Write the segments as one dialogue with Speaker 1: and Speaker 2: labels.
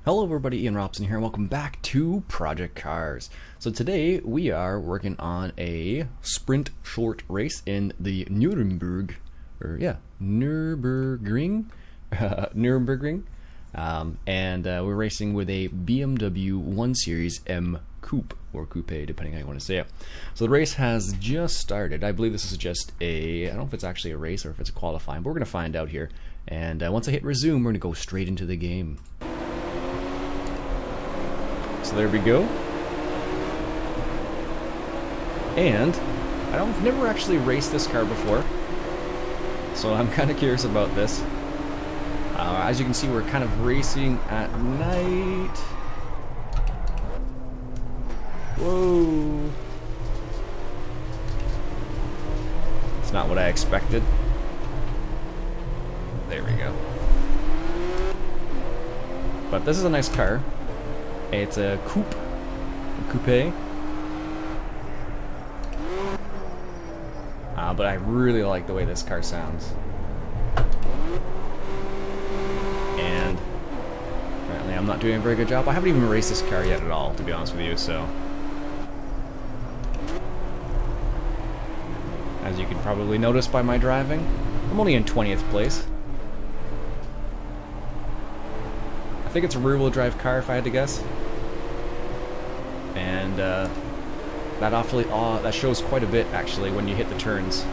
Speaker 1: Hello everybody, Ian Robson here, and welcome back to Project Cars. So today we are working on a sprint short race in the Nürburgring, and we're racing with a BMW 1 Series M Coupe, or Coupe, depending how you want to say it. So the race has just started. I believe this is just I don't know if it's actually a race or if it's a qualifying, but we're going to find out here. And once I hit resume, we're going to go straight into the game. So there we go. And I've never actually raced this car before, so I'm kind of curious about this. As you can see, we're kind of racing at night. Whoa. It's not what I expected. There we go. But this is a nice car. It's a coupe. But I really like the way this car sounds. And apparently I'm not doing a very good job. I haven't even raced this car yet at all, to be honest with you, so. As you can probably notice by my driving, I'm only in 20th place. I think it's a rear-wheel drive car, if I had to guess. And that shows quite a bit, actually, when you hit the turns.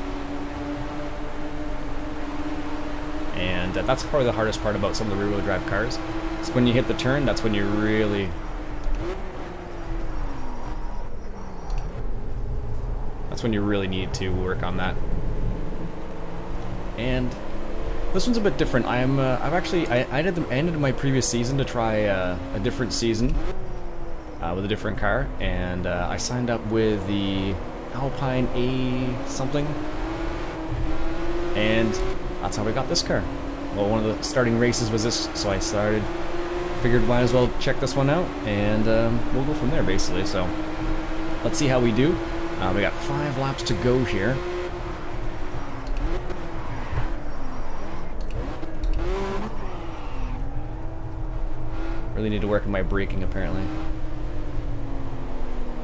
Speaker 1: And that's probably the hardest part about some of the rear-wheel drive cars. Is when you hit the turn, that's when you really... need to work on that. And this one's a bit different. I ended my previous season to try a different season with a different car, and I signed up with the Alpine A something, and that's how we got this car. Well, one of the starting races was this, so I figured might as well check this one out, and we'll go from there basically. So let's see how we do. We got 5 laps to go here. Really need to work on my braking, apparently.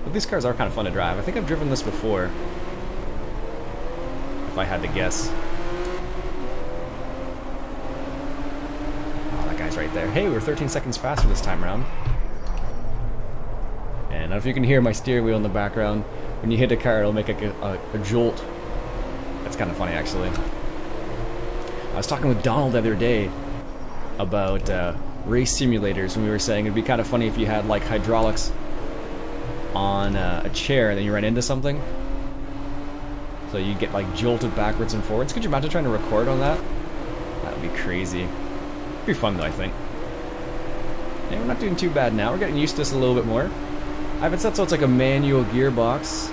Speaker 1: But these cars are kind of fun to drive. I think I've driven this before, if I had to guess. Oh, that guy's right there. Hey, we're 13 seconds faster this time around. And I don't know if you can hear my steering wheel in the background. When you hit a car, it'll make a jolt. That's kind of funny, actually. I was talking with Donald the other day about race simulators, and we were saying it'd be kind of funny if you had like hydraulics on a chair and then you ran into something, so you get like jolted backwards and forwards. Could you imagine trying to record on that? That would be crazy. It'd be fun though, I think. Yeah, we're not doing too bad now. We're getting used to this a little bit more. I have it set so it's like a manual gearbox,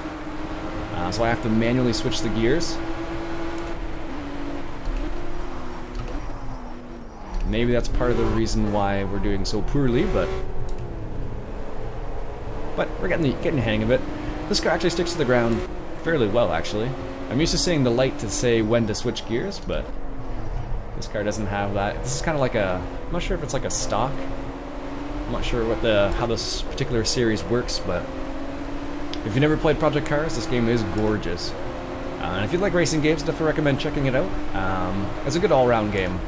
Speaker 1: so I have to manually switch the gears. Maybe that's part of the reason why we're doing so poorly, but we're getting the hang of it. This car actually sticks to the ground fairly well, actually. I'm used to seeing the light to say when to switch gears, but this car doesn't have that. This is kind of like I'm not sure if it's like a stock. I'm not sure how this particular series works, but if you've never played Project Cars, this game is gorgeous. And if you like racing games, definitely recommend checking it out. It's a good all-round game.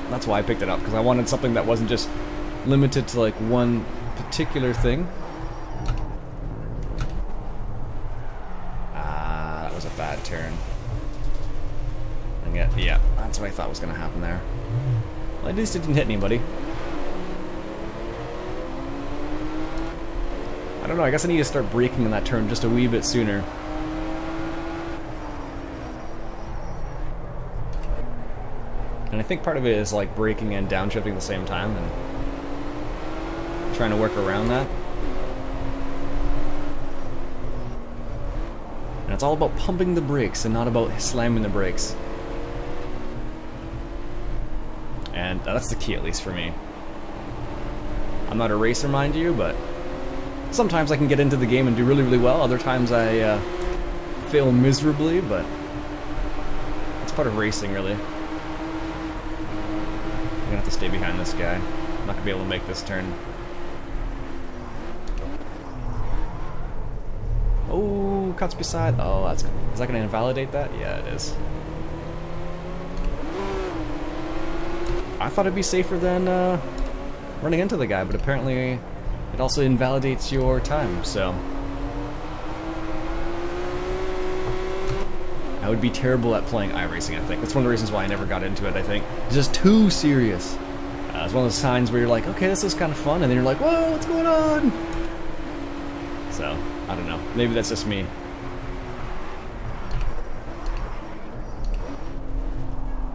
Speaker 1: That's why I picked it up, because I wanted something that wasn't just limited to like one particular thing. That was a bad turn. And yeah, that's what I thought was going to happen there. Well, at least it didn't hit anybody. I don't know, I guess I need to start braking in that turn just a wee bit sooner. And I think part of it is like braking and downshifting at the same time and trying to work around that. And it's all about pumping the brakes and not about slamming the brakes. And that's the key, at least for me. I'm not a racer, mind you, but sometimes I can get into the game and do really, really well. Other times I fail miserably, but it's part of racing, really. I'm gonna have to stay behind this guy. not gonna be able to make this turn. Oh, cuts beside. Oh, is that gonna invalidate that? Yeah, it is. I thought it'd be safer than running into the guy, but apparently it also invalidates your time, so. I would be terrible at playing iRacing, I think. That's one of the reasons why I never got into it, I think. It's just too serious. It's one of those signs where you're like, okay, this is kind of fun, and then you're like, whoa, what's going on? So, I don't know. Maybe that's just me.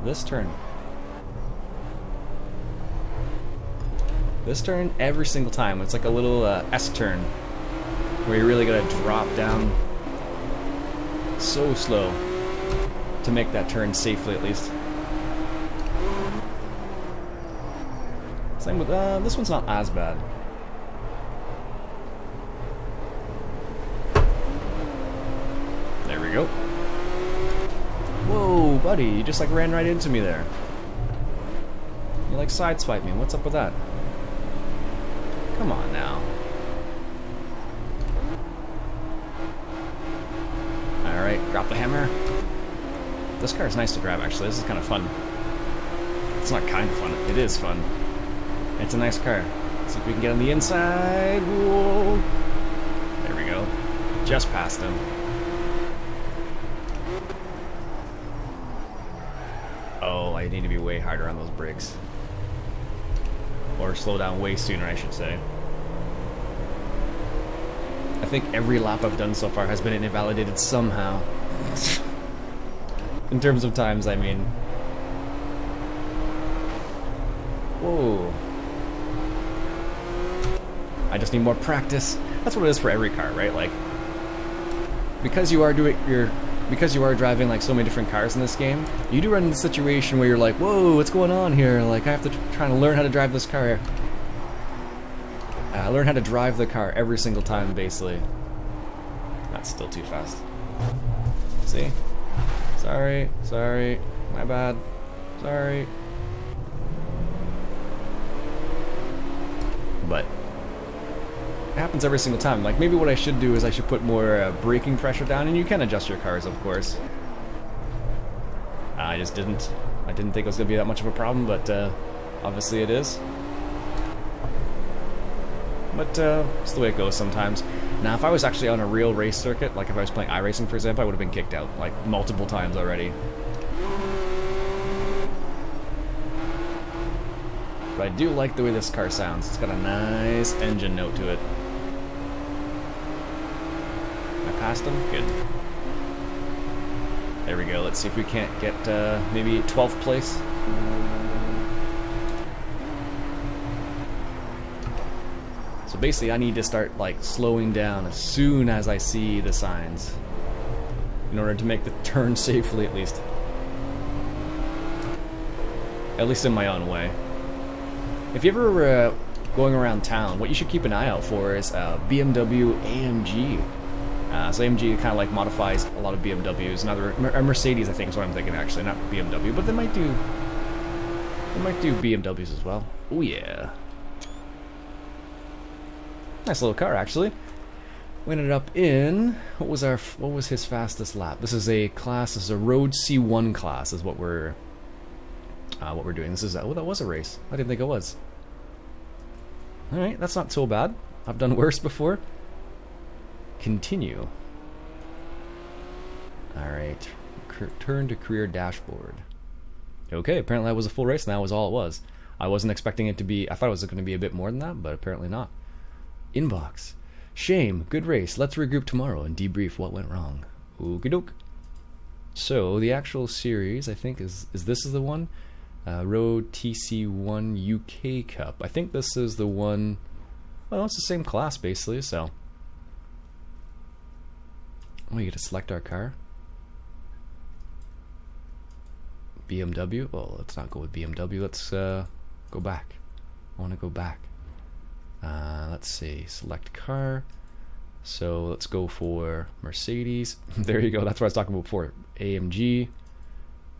Speaker 1: This turn. This turn, every single time, it's like a little S-turn, where you really gotta drop down so slow to make that turn safely, at least. Same with, this one's not as bad. There we go. Whoa, buddy, you just like ran right into me there. You like sideswiped me, what's up with that? Come on now. Alright, drop the hammer. This car is nice to drive, actually. This is kind of fun. It's not kind of fun. It is fun. It's a nice car. Let's see if we can get on the inside. Whoa. There we go. Just past him. Oh, I need to be way harder on those brakes. Or slow down way sooner, I should say. I think every lap I've done so far has been invalidated somehow. In terms of times, I mean. Whoa. I just need more practice. That's what it is for every car, right? Like, because you are driving like so many different cars in this game, you do run into a situation where you're like, whoa, what's going on here? Like, I have to try to learn how to drive this car. Learn how to drive the car every single time, basically. That's still too fast. See? Sorry, my bad. Sorry. But it happens every single time. Like, maybe what I should do is I should put more braking pressure down, and you can adjust your cars, of course. I just didn't. I didn't think it was going to be that much of a problem, but obviously it is. But it's the way it goes sometimes. Now, if I was actually on a real race circuit, like if I was playing iRacing, for example, I would have been kicked out, like, multiple times already. But I do like the way this car sounds. It's got a nice engine note to it. I passed him? Good. There we go. Let's see if we can't get maybe 12th place. So basically, I need to start like slowing down as soon as I see the signs, in order to make the turn safely, at least. At least in my own way. If you're ever going around town, what you should keep an eye out for is BMW AMG. So AMG kind of like modifies a lot of BMWs. Another Mercedes, I think, is what I'm thinking. Actually, not BMW, but they might do BMWs as well. Oh yeah. Nice little car, actually. We ended up in what was his fastest lap? This is a road C1 class, is what we're doing. This is that was a race. I didn't think it was. All right, that's not so bad. I've done worse before. Continue. All right, turn to career dashboard. Okay, apparently that was a full race, and that was all it was. I wasn't expecting it to be. I thought it was going to be a bit more than that, but apparently not. Inbox. Shame. Good race. Let's regroup tomorrow and debrief what went wrong. Okie doke. So the actual series, I think, is this the one? Road TC1 UK Cup. I think this is the one. Well, it's the same class basically. So, oh, you get to select our car. BMW. Well, let's not go with BMW. Let's go back. I want to go back. Let's see, select car. So let's go for Mercedes. There you go, that's what I was talking about before. AMG.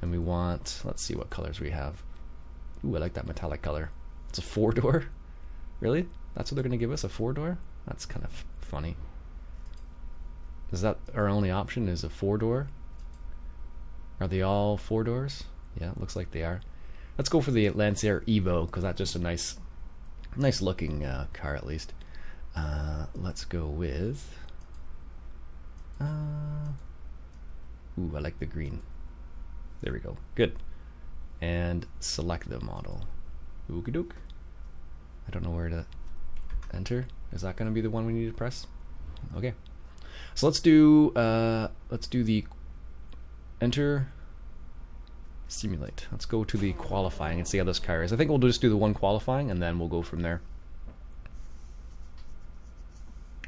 Speaker 1: And we want, let's see what colors we have. Ooh, I like that metallic color. It's a 4-door. Really? That's what they're gonna give us, a 4-door? That's kind of funny. Is that our only option, is a 4-door? Are they all 4 doors? Yeah, it looks like they are. Let's go for the Lancer Evo, because that's just a nice looking car at least. Let's go with... ooh, I like the green. There we go. Good. And select the model. Okie doke. I don't know where to enter. Is that going to be the one we need to press? Okay. So let's do the enter simulate. Let's go to the qualifying and see how this car is. I think we'll just do the one qualifying and then we'll go from there.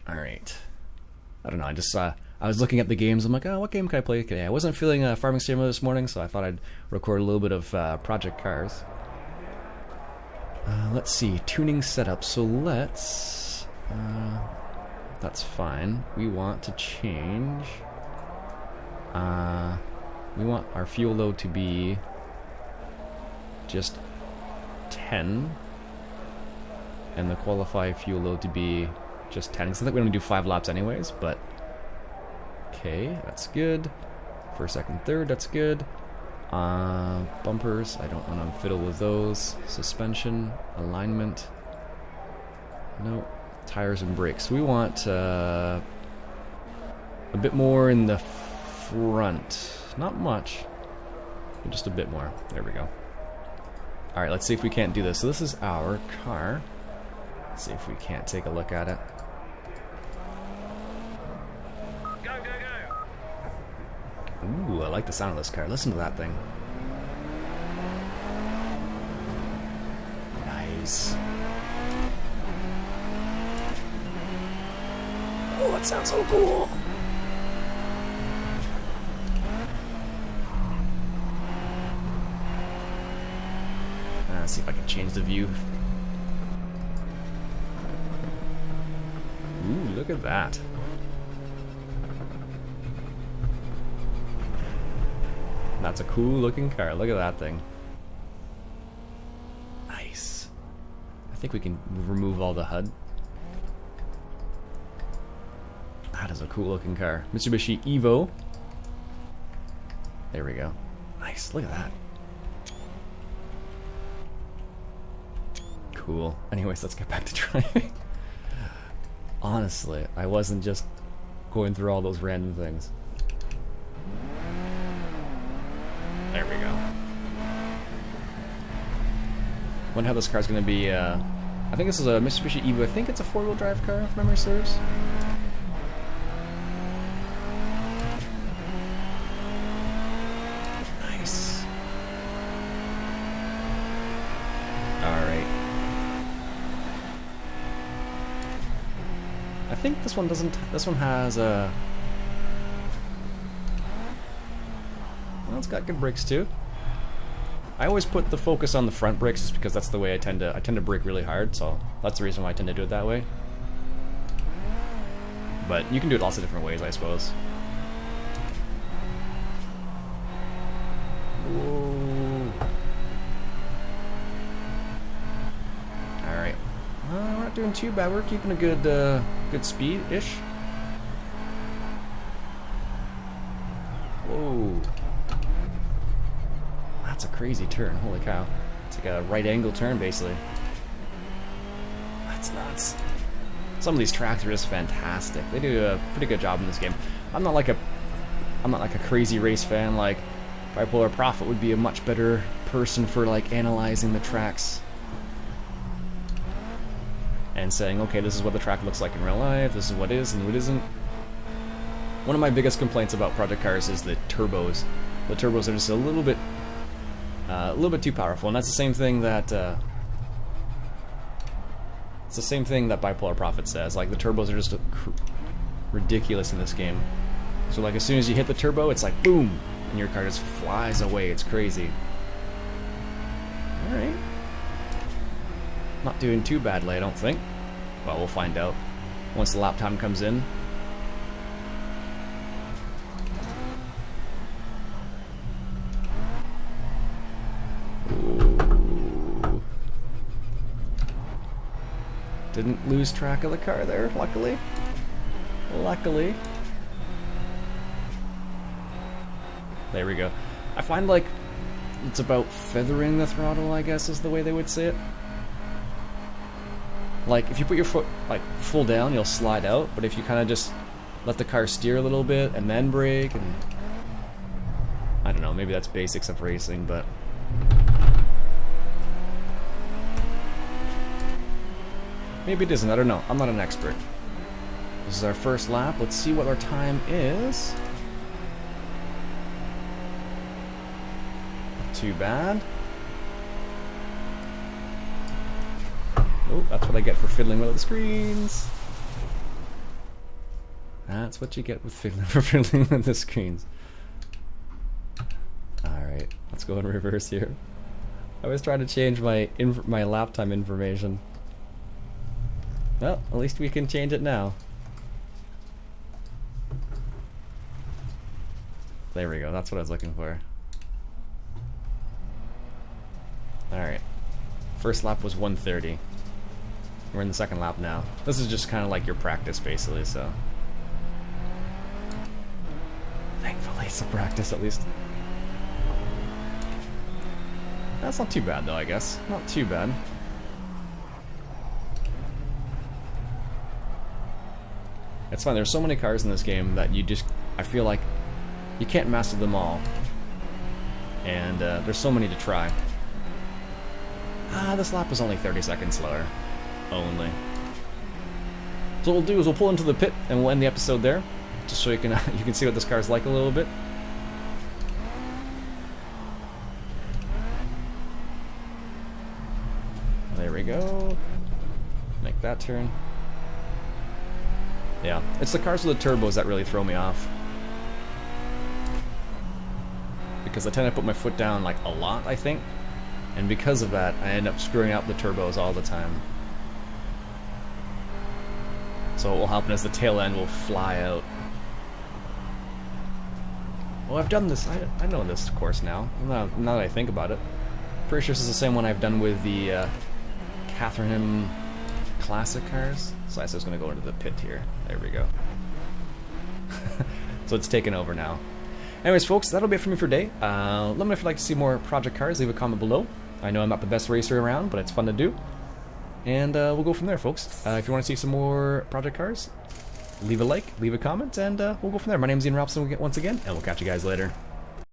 Speaker 1: All right. I don't know. I was looking at the games. I'm like, oh, what game can I play today? I wasn't feeling Farming Simulator this morning, so I thought I'd record a little bit of Project Cars. Let's see, tuning setup. So let's. That's fine. We want to change. We want our fuel load to be just 10, and the qualify fuel load to be just 10. Because I think we're going to do 5 laps anyways, but. Okay, that's good. First, second, third, that's good. Bumpers, I don't want to fiddle with those. Suspension, alignment. No. Tires and brakes. We want a bit more in the front. Not much, but just a bit more. There we go. Alright, let's see if we can't do this. So this is our car. Let's see if we can't take a look at it. Ooh, I like the sound of this car. Listen to that thing. Nice. Oh, that sounds so cool. Let's see if I can change the view. Ooh, look at that. That's a cool looking car. Look at that thing. Nice. I think we can remove all the HUD. That is a cool looking car. Mitsubishi Evo. There we go. Nice. Look at that. Cool. Anyways, let's get back to driving. Honestly, I wasn't just going through all those random things. There we go. Wonder how this car's gonna be. I think this is a Mitsubishi Evo. I think it's a 4-wheel drive car, if memory serves. Nice. Alright. I think this one doesn't. This one has a. Well, it's got good brakes too. I always put the focus on the front brakes just because that's the way I tend to brake really hard, so that's the reason why I tend to do it that way. But you can do it lots of different ways, I suppose. Whoa. Alright. We're not doing too bad. We're keeping a good speed-ish. Whoa. That's a crazy turn, holy cow. It's like a right angle turn, basically. That's nuts. Some of these tracks are just fantastic. They do a pretty good job in this game. I'm not like a crazy race fan. Like, Bipolar Prophet would be a much better person for like analyzing the tracks and saying, okay, this is what the track looks like in real life, this is what is and what isn't. One of my biggest complaints about Project Cars is the turbos. The turbos are just a little bit too powerful, and that's the same thing that Bipolar Prophet says. Like, the turbos are just ridiculous in this game. So like as soon as you hit the turbo, it's like boom, and your car just flies away. It's crazy. All right, not doing too badly, I don't think. Well, we'll find out once the lap time comes in. Didn't lose track of the car there, luckily. Luckily. There we go. I find like it's about feathering the throttle, I guess is the way they would say it. Like if you put your foot like full down, you'll slide out, but if you kind of just let the car steer a little bit and then brake, and I don't know, maybe that's basics of racing, but maybe it isn't, I don't know. I'm not an expert. This is our first lap. Let's see what our time is. Not too bad. Oh, that's what I get for fiddling with the screens. That's what you get with fiddling with the screens. Alright, let's go in reverse here. I was trying to change my lap time information. Well, at least we can change it now. There we go, that's what I was looking for. Alright. First lap was 1:30. We're in the second lap now. This is just kind of like your practice, basically, so. Thankfully, it's a practice, at least. That's not too bad, though, I guess. Not too bad. It's fun. There's so many cars in this game that you just, I feel like you can't master them all. And there's so many to try. This lap was only 30 seconds slower. Only. So what we'll do is we'll pull into the pit and we'll end the episode there, just so you can see what this car's like a little bit. There we go. Make that turn. Yeah, it's the cars with the turbos that really throw me off, because I tend to put my foot down like a lot, I think, and because of that I end up screwing up the turbos all the time. So what will happen is the tail end will fly out. Well, I've done this, I know this course now that I think about it. Pretty sure this is the same one I've done with the Catherine Classic cars. So I was going to go into the pit here. There we go. So it's taken over now. Anyways, folks, that'll be it for me for today. Let me know if you'd like to see more project cars. Leave a comment below. I know I'm not the best racer around, but it's fun to do. And we'll go from there, folks. If you want to see some more project cars, leave a like, leave a comment, and we'll go from there. My name's Ian Robson once again, and we'll catch you guys later.